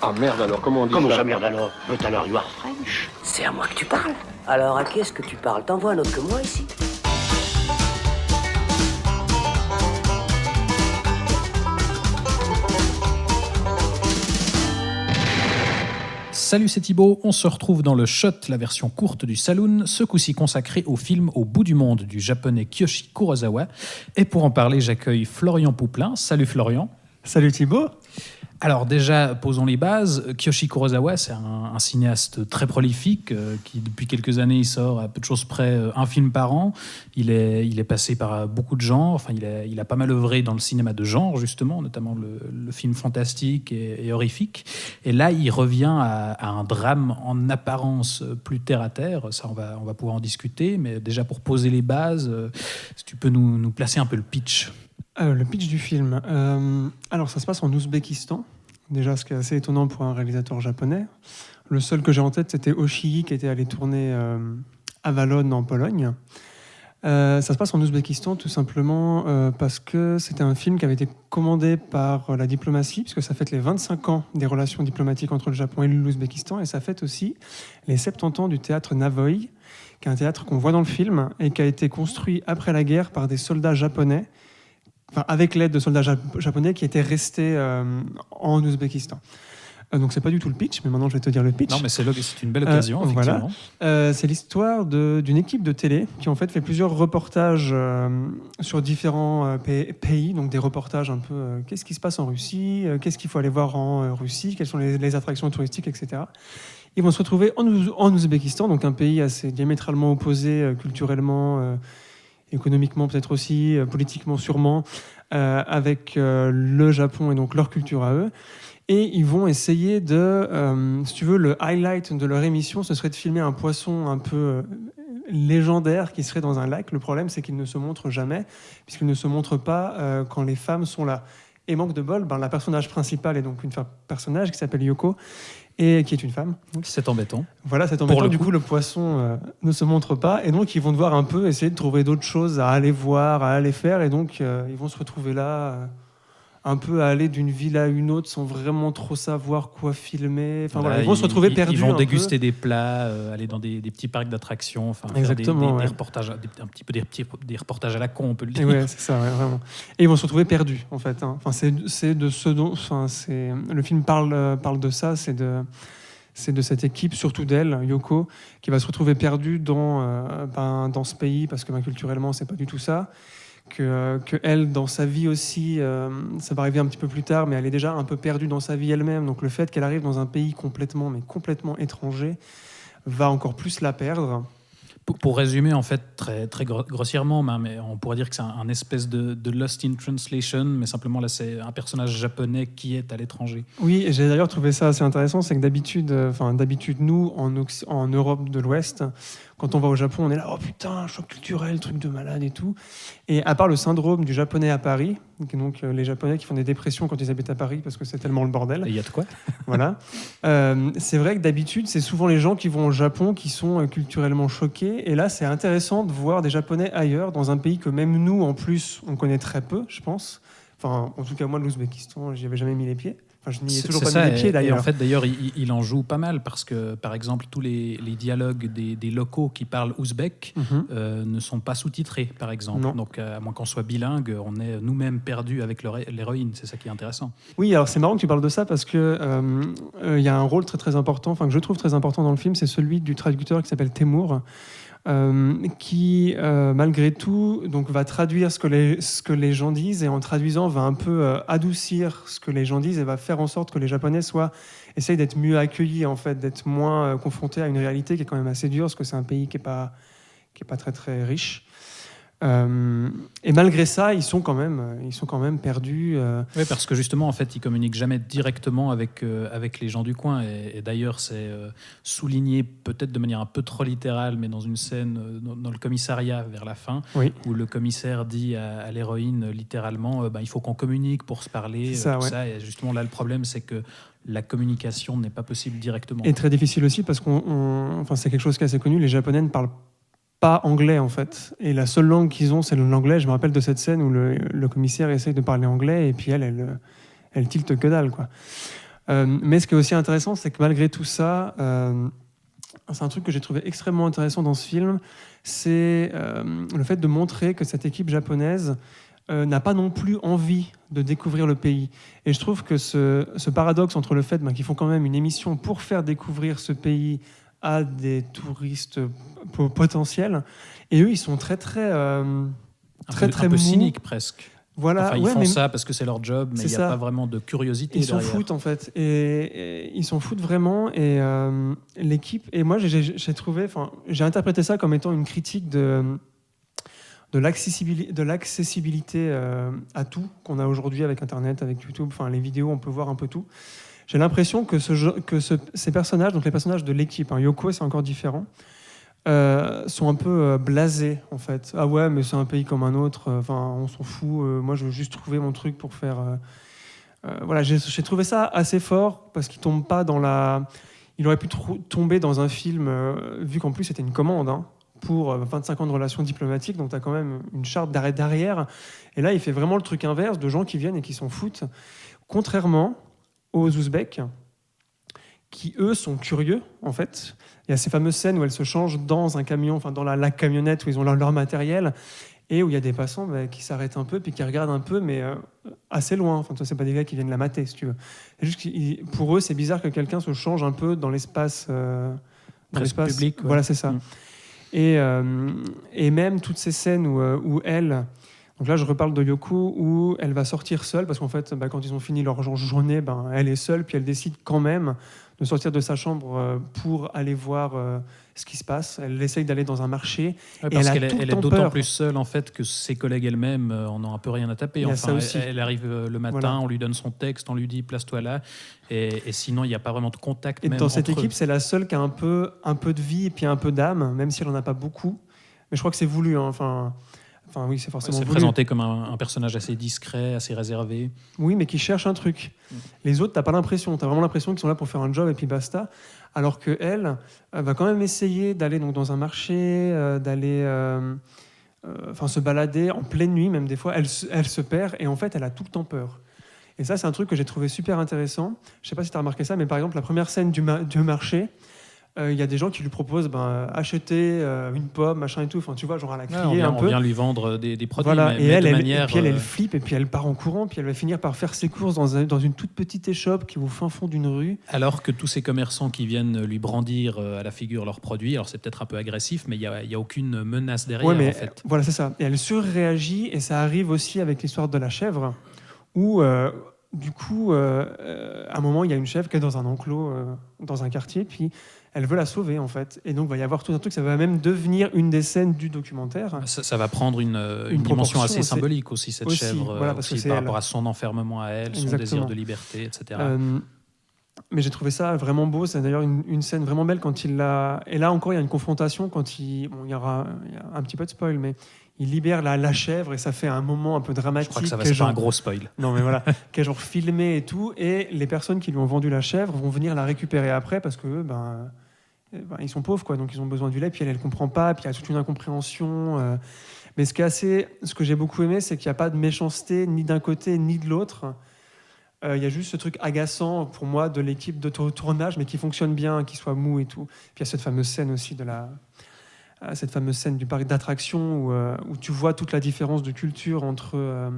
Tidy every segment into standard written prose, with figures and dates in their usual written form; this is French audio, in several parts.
Ah merde alors, comment on dit Comment ça? ça merde alors? But alors you are French? C'est à moi que tu parles. Alors à qui est-ce que tu parles? T'en vois un autre que moi ici? Salut, c'est Thibaut. On se retrouve dans le Shot, la version courte du Saloon, ce coup-ci consacré au film Au bout du monde du japonais Kiyoshi Kurosawa. Et pour en parler, j'accueille Florian Pouplin. Salut Florian. Salut Thibaut. Alors déjà, posons les bases. Kiyoshi Kurosawa, c'est un cinéaste très prolifique qui, depuis quelques années, il sort à peu de choses près un film par an. Il est passé par beaucoup de genres. Enfin, il a pas mal œuvré dans le cinéma de genre, justement, notamment le film fantastique et horrifique. Et là, il revient à un drame en apparence plus terre-à-terre. Ça, on va pouvoir en discuter. Mais déjà, pour poser les bases, si tu peux nous placer un peu le pitch. Le pitch du film. Alors, ça se passe en Ouzbékistan. Déjà, ce qui est assez étonnant pour un réalisateur japonais. Le seul que j'ai en tête, c'était Oshii, qui était allé tourner à Valonne, en Pologne. Ça se passe en Ouzbékistan, tout simplement parce que c'était un film qui avait été commandé par la diplomatie, puisque ça fête les 25 ans des relations diplomatiques entre le Japon et l'Ouzbékistan, et ça fête aussi les 70 ans du théâtre Navoï, qui est un théâtre qu'on voit dans le film, et qui a été construit après la guerre par des soldats japonais, avec l'aide de soldats japonais qui étaient restés en Ouzbékistan. Donc c'est pas du tout le pitch, mais maintenant je vais te dire le pitch. Non, mais c'est une belle occasion, effectivement. Voilà. C'est l'histoire d'une équipe de télé qui en fait fait plusieurs reportages sur différents pays, donc des reportages un peu qu'est-ce qui se passe en Russie, qu'est-ce qu'il faut aller voir en Russie, quelles sont les attractions touristiques, etc. Ils vont se retrouver en Ouzbékistan, donc un pays assez diamétralement opposé culturellement, économiquement peut-être aussi, politiquement sûrement, avec le Japon et donc leur culture à eux. Et ils vont essayer de, si tu veux, le highlight de leur émission, ce serait de filmer un poisson un peu légendaire qui serait dans un lac. Le problème, c'est qu'il ne se montre jamais, puisqu'il ne se montre pas quand les femmes sont là. Et manque de bol, la personnage principale est donc une personnage qui s'appelle Yoko, et qui est une femme. C'est embêtant. Voilà, c'est embêtant. Du coup, le poisson ne se montre pas. Et donc, ils vont devoir un peu essayer de trouver d'autres choses à aller voir, à aller faire. Et donc, ils vont se retrouver là, un peu à aller d'une ville à une autre sans vraiment trop savoir quoi filmer. Enfin, voilà, ils vont se retrouver perdus. Ils vont déguster des plats, aller dans des petits parcs d'attractions, exactement, des reportages, un petit peu des reportages à la con, on peut le dire. Ouais, c'est ça, ouais, vraiment. Et ils vont se retrouver perdus, en fait. Hein. Enfin, c'est de ce dont... Enfin, le film parle de ça, c'est de cette équipe, surtout d'elle, Yoko, qui va se retrouver perdue dans ce pays, parce que culturellement, c'est pas du tout ça. Que elle, dans sa vie aussi, ça va arriver un petit peu plus tard, mais elle est déjà un peu perdue dans sa vie elle-même. Donc le fait qu'elle arrive dans un pays complètement étranger va encore plus la perdre. Pour résumer, en fait, très, très grossièrement, mais on pourrait dire que c'est un espèce de Lost in Translation, mais simplement là, c'est un personnage japonais qui est à l'étranger. Oui, et j'ai d'ailleurs trouvé ça assez intéressant, c'est que d'habitude, nous, en Europe de l'Ouest, quand on va au Japon, on est là, oh putain, choc culturel, truc de malade et tout. Et à part le syndrome du japonais à Paris, donc les Japonais qui font des dépressions quand ils habitent à Paris parce que c'est tellement le bordel. Et il y a de quoi. Voilà. C'est vrai que d'habitude, c'est souvent les gens qui vont au Japon qui sont culturellement choqués. Et là, c'est intéressant de voir des Japonais ailleurs, dans un pays que même nous, en plus, on connaît très peu, je pense. Enfin, en tout cas, moi, l'Ouzbékistan, j'y avais jamais mis les pieds. Enfin, je n'y ai toujours pas mis les pieds, d'ailleurs. Et en fait, d'ailleurs, il en joue pas mal parce que, par exemple, tous les dialogues des locaux qui parlent ouzbek ne sont pas sous-titrés, par exemple. Non. Donc, à moins qu'on soit bilingue, on est nous-mêmes perdus avec l'héroïne. C'est ça qui est intéressant. Oui, alors c'est marrant que tu parles de ça parce que y a un rôle très, très important, que je trouve très important dans le film, c'est celui du traducteur qui s'appelle Temur. Qui malgré tout donc va traduire ce que les gens disent, et en traduisant va un peu adoucir ce que les gens disent et va faire en sorte que les Japonais essayent d'être mieux accueillis, en fait, d'être moins confrontés à une réalité qui est quand même assez dure, parce que c'est un pays qui est pas très très riche. Et malgré ça, ils sont quand même perdus. Oui, parce que justement, en fait, ils communiquent jamais directement avec les gens du coin. Et d'ailleurs, c'est souligné peut-être de manière un peu trop littérale, mais dans une scène dans le commissariat vers la fin, oui, où le commissaire dit à l'héroïne littéralement, il faut qu'on communique pour se parler. Ça. Et justement, là, le problème, c'est que la communication n'est pas possible directement. Et très difficile aussi parce c'est quelque chose qui est assez connu. Les Japonais ne parlent pas anglais, en fait. Et la seule langue qu'ils ont, c'est l'anglais. Je me rappelle de cette scène où le commissaire essaye de parler anglais et puis elle tilte que dalle, quoi. Mais ce qui est aussi intéressant, c'est que malgré tout ça, c'est un truc que j'ai trouvé extrêmement intéressant dans ce film, c'est le fait de montrer que cette équipe japonaise n'a pas non plus envie de découvrir le pays. Et je trouve que ce paradoxe entre le fait qu'ils font quand même une émission pour faire découvrir ce pays à des touristes potentiels, et eux, ils sont très un peu mous. cynique presque. Voilà, enfin, ils font ça parce que c'est leur job, mais il n'y a pas vraiment de curiosité derrière. Ils s'en foutent en fait, et ils s'en foutent vraiment. Et l'équipe, et moi j'ai trouvé, j'ai interprété ça comme étant une critique de l'accessibilité à tout qu'on a aujourd'hui avec Internet, avec YouTube, les vidéos, on peut voir un peu tout. J'ai l'impression que ces personnages, donc les personnages de l'équipe, Yoko, c'est encore différent, sont un peu blasés en fait. Ah ouais, mais c'est un pays comme un autre, on s'en fout, moi je veux juste trouver mon truc pour faire... voilà, j'ai trouvé ça assez fort parce qu'il tombe pas dans la... Il aurait pu tomber dans un film, vu qu'en plus c'était une commande, pour 25 ans de relations diplomatiques, donc tu as quand même une charte d'arrêt derrière. Et là, il fait vraiment le truc inverse de gens qui viennent et qui s'en foutent, contrairement aux Ouzbeks, qui, eux, sont curieux, en fait. Il y a ces fameuses scènes où elles se changent dans un camion, dans la camionnette où ils ont leur matériel, et où il y a des passants qui s'arrêtent un peu, puis qui regardent un peu, mais assez loin. C'est pas des gars qui viennent la mater, si tu veux. C'est juste pour eux, c'est bizarre que quelqu'un se change un peu dans l'espace... public. Ouais. Voilà, c'est ça. Et même toutes ces scènes où elle... Donc là, je reparle de Yoko, où elle va sortir seule, parce qu'en fait, quand ils ont fini leur journée, elle est seule, puis elle décide quand même de sortir de sa chambre pour aller voir ce qui se passe. Elle essaye d'aller dans un marché. Ouais, parce qu'elle est d'autant plus seule en fait, que ses collègues elles-mêmes en ont un peu rien à taper. Elle arrive le matin, voilà. On lui donne son texte, on lui dit « place-toi là ». Et sinon, il n'y a pas vraiment de contact. Et dans cette équipe, c'est la seule qui a un peu de vie et puis un peu d'âme, même si elle n'en a pas beaucoup. Mais je crois que c'est voulu. Oui, c'est forcément voulu. Présenté comme un personnage assez discret, assez réservé. Oui, mais qui cherche un truc. Les autres, t'as pas l'impression. T'as vraiment l'impression qu'ils sont là pour faire un job et puis basta. Alors qu'elle va quand même essayer d'aller dans un marché, d'aller se balader en pleine nuit, même des fois. Elle se perd et en fait, elle a tout le temps peur. Et ça, c'est un truc que j'ai trouvé super intéressant. Je sais pas si t'as remarqué ça, mais par exemple, la première scène du marché, il y a des gens qui lui proposent acheter une pomme, machin et tout. Tu vois, genre elle a crié un peu. On vient lui vendre des produits, voilà. mais et elle, de manière... Et puis elle flippe et puis elle part en courant. Puis elle va finir par faire ses courses dans une toute petite échoppe qui est au fin fond d'une rue. Alors que tous ces commerçants qui viennent lui brandir à la figure leurs produits, alors c'est peut-être un peu agressif, mais il y a aucune menace derrière, en fait. Voilà, c'est ça. Et elle surréagit, et ça arrive aussi avec l'histoire de la chèvre, où... du coup, à un moment, il y a une chèvre qui est dans un enclos, dans un quartier, puis elle veut la sauver, en fait. Et donc, il va y avoir tout un truc, ça va même devenir une des scènes du documentaire. Ça va prendre une dimension assez symbolique aussi, cette chèvre, voilà, parce que par rapport à son enfermement à elle, son désir de liberté, etc. Mais j'ai trouvé ça vraiment beau. C'est d'ailleurs une scène vraiment belle quand il l'a... Et là encore, il y a une confrontation quand il y a un petit peu de spoil, mais il libère la chèvre et ça fait un moment un peu dramatique. Je crois que ça va être un gros spoil. Non, mais voilà, qui est genre filmé et tout. Et les personnes qui lui ont vendu la chèvre vont venir la récupérer après parce que ils sont pauvres, quoi. Donc ils ont besoin du lait. Puis elle comprend pas. Puis il y a toute une incompréhension. Mais ce que j'ai beaucoup aimé, c'est qu'il n'y a pas de méchanceté ni d'un côté ni de l'autre. Il y a juste ce truc agaçant pour moi de l'équipe de tournage, mais qui fonctionne bien, qui soit mou et tout. Puis il y a cette fameuse scène aussi cette fameuse scène du parc d'attractions où tu vois toute la différence de culture entre...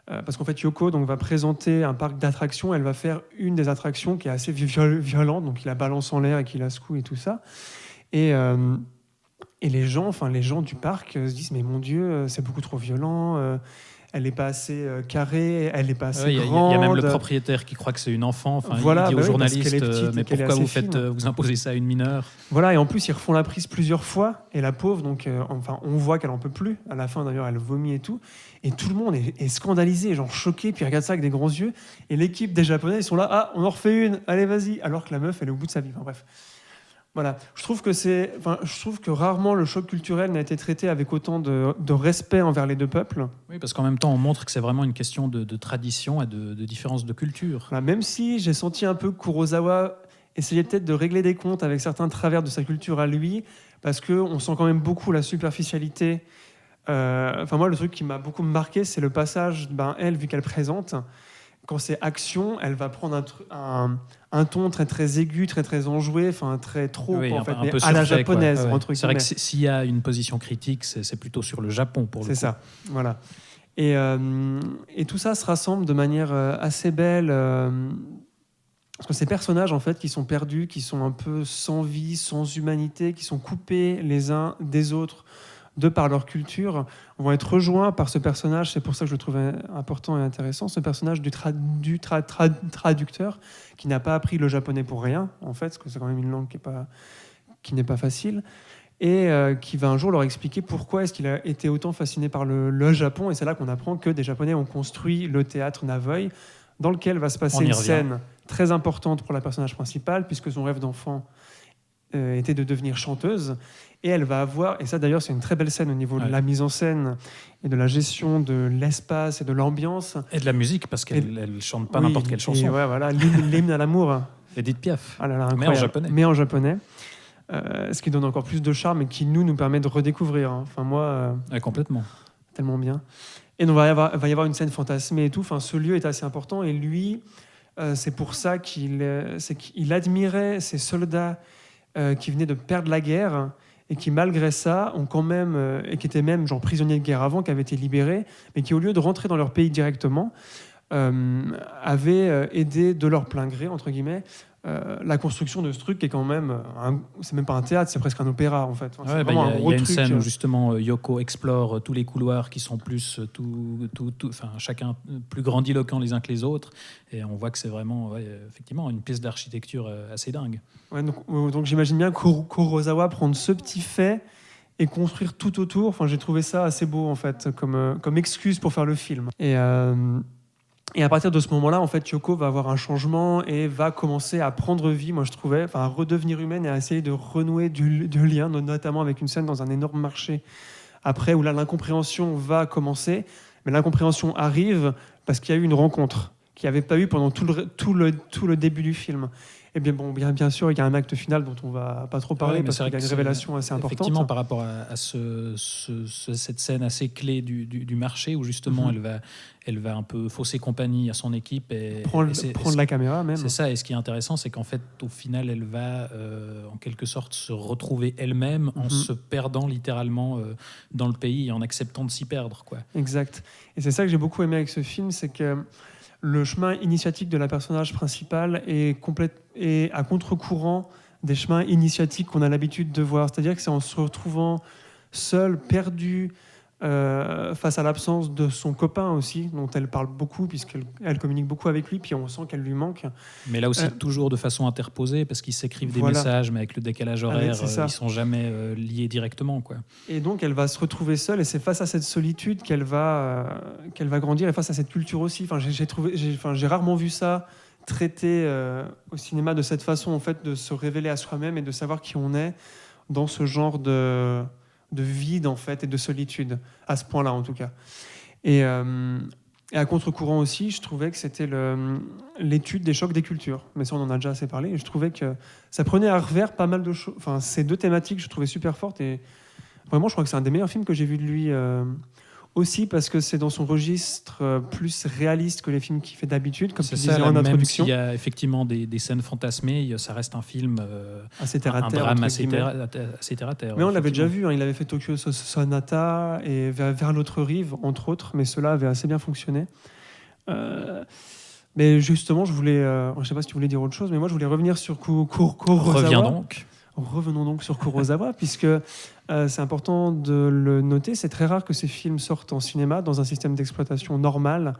parce qu'en fait, Yoko va présenter un parc d'attractions. Elle va faire une des attractions qui est assez violente, donc il la balance en l'air et qu'il la secoue et tout ça. Et les gens du parc se disent « Mais mon Dieu, c'est beaucoup trop violent. Elle n'est pas assez carrée, elle n'est pas assez grande. » Il y a même le propriétaire qui croit que c'est une enfant. Voilà, il dit aux journalistes, mais pourquoi vous imposez ça à une mineure ? Voilà, et en plus, ils refont la prise plusieurs fois. Et la pauvre, on voit qu'elle n'en peut plus. À la fin, d'ailleurs, elle vomit et tout. Et tout le monde est scandalisé, genre choqué, puis regarde ça avec des grands yeux. Et l'équipe des Japonais, ils sont là, on en refait une, allez, vas-y. Alors que la meuf, elle est au bout de sa vie. Bref. Voilà, je trouve que rarement le choc culturel n'a été traité avec autant de respect envers les deux peuples. Oui, parce qu'en même temps, on montre que c'est vraiment une question de tradition et de différence de culture. Voilà, même si j'ai senti un peu Kurosawa essayer peut-être de régler des comptes avec certains travers de sa culture à lui, parce qu'on sent quand même beaucoup la superficialité. Moi, le truc qui m'a beaucoup marqué, c'est le passage, elle, vu qu'elle présente, quand c'est action, elle va prendre un ton très très aigu, très très enjoué, enfin très trop Oui, en fait, un mais peu à la surfait, quoi. japonaise Ouais. entre C'est vrai que guillemets. s'il y a une position critique, c'est plutôt sur le Japon pour le coup. C'est ça, voilà. Et tout ça se rassemble de manière assez belle. Parce que ces personnages, en fait, qui sont perdus, qui sont un peu sans vie, sans humanité, qui sont coupés les uns des autres de par leur culture, vont être rejoints par ce personnage. C'est pour ça que je le trouvais important et intéressant, ce personnage du traducteur qui n'a pas appris le japonais pour rien, en fait, parce que c'est quand même une langue qui n'est pas facile, et qui va un jour leur expliquer pourquoi est-ce qu'il a été autant fasciné par le Japon. Et c'est là qu'on apprend que des Japonais ont construit le théâtre Navoï, dans lequel va se passer une scène très importante pour la personnage principale, puisque son rêve d'enfant était de devenir chanteuse. Et elle va avoir, et ça d'ailleurs c'est une très belle scène au niveau de la mise en scène et de la gestion de l'espace et de l'ambiance. Et de la musique, parce qu'elle ne chante pas n'importe quelle chanson. Ouais, voilà, l'hymne à l'amour. Edith Piaf, Ah là là, mais en japonais. Mais en japonais. Ce qui donne encore plus de charme et qui nous permet de redécouvrir. Hein. Enfin, moi, Complètement. Tellement bien. Et donc, va y avoir une scène fantasmée et tout. Enfin, ce lieu est assez important. Et lui, c'est pour ça qu'il admirait ces soldats qui venaient de perdre la guerre et qui, malgré ça, ont quand même, et qui étaient même genre prisonniers de guerre avant, qui avaient été libérés, mais qui, au lieu de rentrer dans leur pays directement, avaient aidé de leur plein gré, entre guillemets, la construction de ce truc qui est quand même c'est même pas un théâtre, c'est presque un opéra en fait. Enfin, il y a une scène où justement Yoko explore tous les couloirs qui sont plus enfin chacun plus grandiloquents les uns que les autres, et on voit que c'est vraiment effectivement une pièce d'architecture assez dingue. Ouais, donc j'imagine bien Kurosawa prendre ce petit fait et construire tout autour. Enfin, j'ai trouvé ça assez beau en fait comme excuse pour faire le film. Et à partir de ce moment-là, en fait, Yoko va avoir un changement et va commencer à prendre vie, moi je trouvais, enfin, à redevenir humaine et à essayer de renouer du lien, notamment avec une scène dans un énorme marché. Après, où là, l'incompréhension va commencer, mais l'incompréhension arrive parce qu'il y a eu une rencontre qu'il n'y avait pas eu pendant tout le début du film. Et bien sûr, il y a un acte final dont on ne va pas trop parler parce qu'il y a une révélation assez importante. Effectivement, par rapport à cette scène assez clé du marché où justement elle va un peu fausser compagnie à son équipe et prendre la caméra même. C'est ça, et ce qui est intéressant, c'est qu'en fait, au final, elle va en quelque sorte se retrouver elle-même en se perdant littéralement dans le pays et en acceptant de s'y perdre, quoi. Exact. Et c'est ça que j'ai beaucoup aimé avec ce film, c'est que le chemin initiatique de la personnage principale est à contre-courant des chemins initiatiques qu'on a l'habitude de voir. C'est-à-dire que c'est en se retrouvant seule, perdue, face à l'absence de son copain aussi, dont elle parle beaucoup, puisqu'elle communique beaucoup avec lui, puis on sent qu'elle lui manque. Mais là aussi, toujours de façon interposée, parce qu'ils s'écrivent des messages, mais avec le décalage horaire, ils ne sont jamais liés directement, quoi. Et donc, elle va se retrouver seule, et c'est face à cette solitude qu'elle va grandir, et face à cette culture aussi. Enfin, j'ai rarement vu ça traité au cinéma de cette façon, en fait, de se révéler à soi-même et de savoir qui on est dans ce genre de vide en fait et de solitude, à ce point-là en tout cas. Et à contre-courant aussi, je trouvais que c'était l'étude des chocs des cultures. Mais ça, on en a déjà assez parlé. Et je trouvais que ça prenait à revers pas mal de choses. Enfin, ces deux thématiques, je trouvais super fortes. Et vraiment, je crois que c'est un des meilleurs films que j'ai vu de lui. Aussi parce que c'est dans son registre plus réaliste que les films qu'il fait d'habitude, comme tu disais en introduction. Même s'il y a effectivement des scènes fantasmées, ça reste un film assez terre à terre, un drame assez terre à terre. Mais on l'avait déjà vu, hein, il avait fait Tokyo Sonata et vers l'autre rive, entre autres, mais cela avait assez bien fonctionné. Mais justement, je ne sais pas si tu voulais dire autre chose, mais moi je voulais revenir sur Kurosawa. Revenons donc sur Kurosawa, puisque c'est important de le noter, c'est très rare que ces films sortent en cinéma dans un système d'exploitation normal,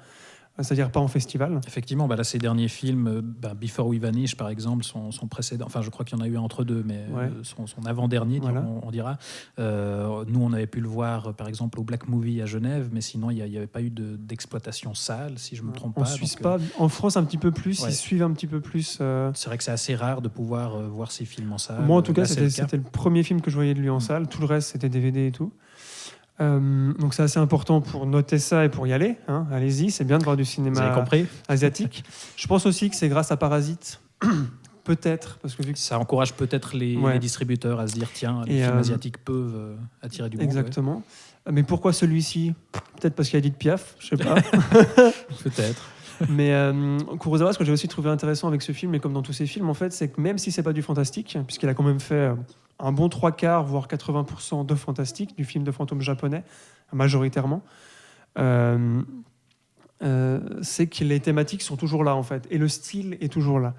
c'est-à-dire pas en festival. Effectivement, là, ces derniers films, Before We Vanish, par exemple, son précédent, enfin je crois qu'il y en a eu un entre deux, mais son avant-dernier, voilà. on dira. Nous, on avait pu le voir, par exemple, au Black Movie à Genève, mais sinon, il n'y avait pas eu d'exploitation salle, si je ne me trompe pas. En Suisse, pas. En France, un petit peu plus, ils suivent un petit peu plus. C'est vrai que c'est assez rare de pouvoir voir ces films en salle. Moi, en tout cas, c'était le premier film que je voyais de lui en salle. Tout le reste, c'était DVD et tout. Donc c'est assez important pour noter ça et pour y aller, hein. Allez-y, c'est bien de voir du cinéma asiatique. Je pense aussi que c'est grâce à Parasite, peut-être, parce que vu que ça encourage peut-être les distributeurs à se dire tiens, les films asiatiques peuvent attirer du monde. Exactement. Ouais. Mais pourquoi celui-ci ? Peut-être parce qu'il y a Edith Piaf, je sais pas. Peut-être. Mais Kurosawa, ce que j'ai aussi trouvé intéressant avec ce film, et comme dans tous ses films, en fait, c'est que même si c'est pas du fantastique, puisqu'il a quand même fait un bon 3/4, voire 80% de fantastique, du film de fantôme japonais, majoritairement, c'est que les thématiques sont toujours là, en fait, et le style est toujours là.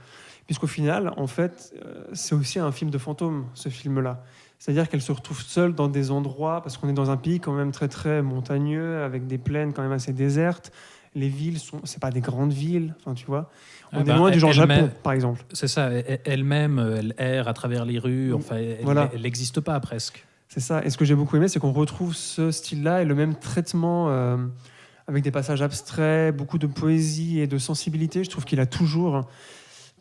Puisqu'au final, en fait, c'est aussi un film de fantôme, ce film-là. C'est-à-dire qu'elle se retrouve seule dans des endroits, parce qu'on est dans un pays quand même très très montagneux, avec des plaines quand même assez désertes. Les villes c'est pas des grandes villes, enfin tu vois. On est loin du genre Japon, par exemple. C'est ça. Elle-même, elle erre à travers les rues. Enfin, elle n'existe pas presque. C'est ça. Et ce que j'ai beaucoup aimé, c'est qu'on retrouve ce style-là et le même traitement avec des passages abstraits, beaucoup de poésie et de sensibilité. Je trouve qu'il a toujours,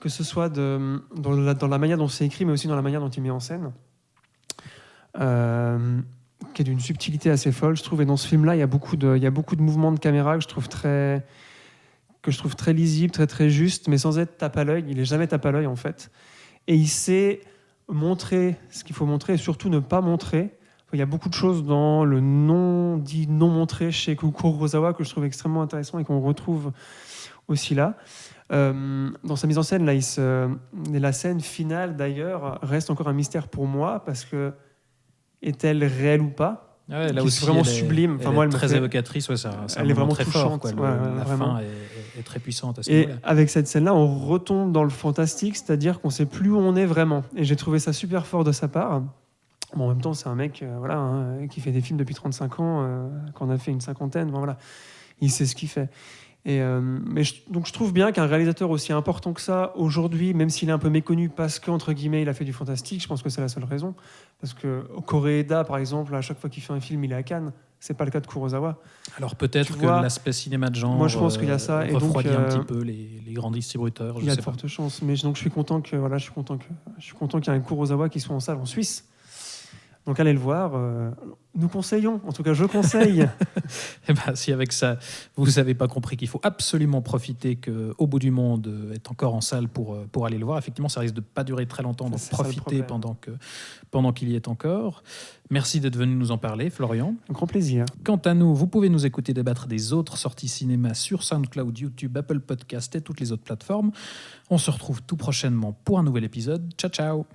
que ce soit dans la manière dont c'est écrit, mais aussi dans la manière dont il met en scène. Qui est d'une subtilité assez folle, je trouve. Et dans ce film-là, il y a beaucoup de mouvements de caméra que je trouve très lisibles, très très justes, mais sans être tape à l'œil. Il est jamais tape à l'œil en fait. Et il sait montrer ce qu'il faut montrer et surtout ne pas montrer. Il y a beaucoup de choses dans le non montré chez Kurosawa que je trouve extrêmement intéressant et qu'on retrouve aussi là. Dans sa mise en scène, là, la scène finale d'ailleurs reste encore un mystère pour moi parce que est-elle réelle ou pas? Là aussi, vraiment sublime. Enfin, moi, elle est très évocatrice. Elle est vraiment très touchante. fort. La fin est très puissante à ce niveau-là. niveau-là. Et avec cette scène-là, on retombe dans le fantastique, c'est-à-dire qu'on ne sait plus où on est vraiment. Et j'ai trouvé ça super fort de sa part. Bon, en même temps, c'est un mec qui fait des films depuis 35 ans, qu'on a fait une cinquantaine. Bon, voilà. Il sait ce qu'il fait. Donc je trouve bien qu'un réalisateur aussi important que ça, aujourd'hui, même s'il est un peu méconnu parce qu'entre guillemets il a fait du fantastique, je pense que c'est la seule raison. Parce que Koreeda, par exemple, à chaque fois qu'il fait un film, il est à Cannes. C'est pas le cas de Kurosawa. Alors peut-être que l'aspect cinéma de genre moi, je pense qu'il y a ça, refroidit un petit peu les grands distributeurs. Il y a de fortes chances. Mais donc je suis content qu'il y ait un Kurosawa qui soit en salle en Suisse. Donc allez le voir. Nous conseillons, en tout cas je conseille. Et si avec ça, vous n'avez pas compris qu'il faut absolument profiter qu'Au bout du monde est encore en salle pour aller le voir. Effectivement, ça risque de pas durer très longtemps, donc profitez pendant qu'il y est encore. Merci d'être venu nous en parler, Florian. Un grand plaisir. Quant à nous, vous pouvez nous écouter débattre des autres sorties cinéma sur SoundCloud, YouTube, Apple Podcast et toutes les autres plateformes. On se retrouve tout prochainement pour un nouvel épisode. Ciao, ciao.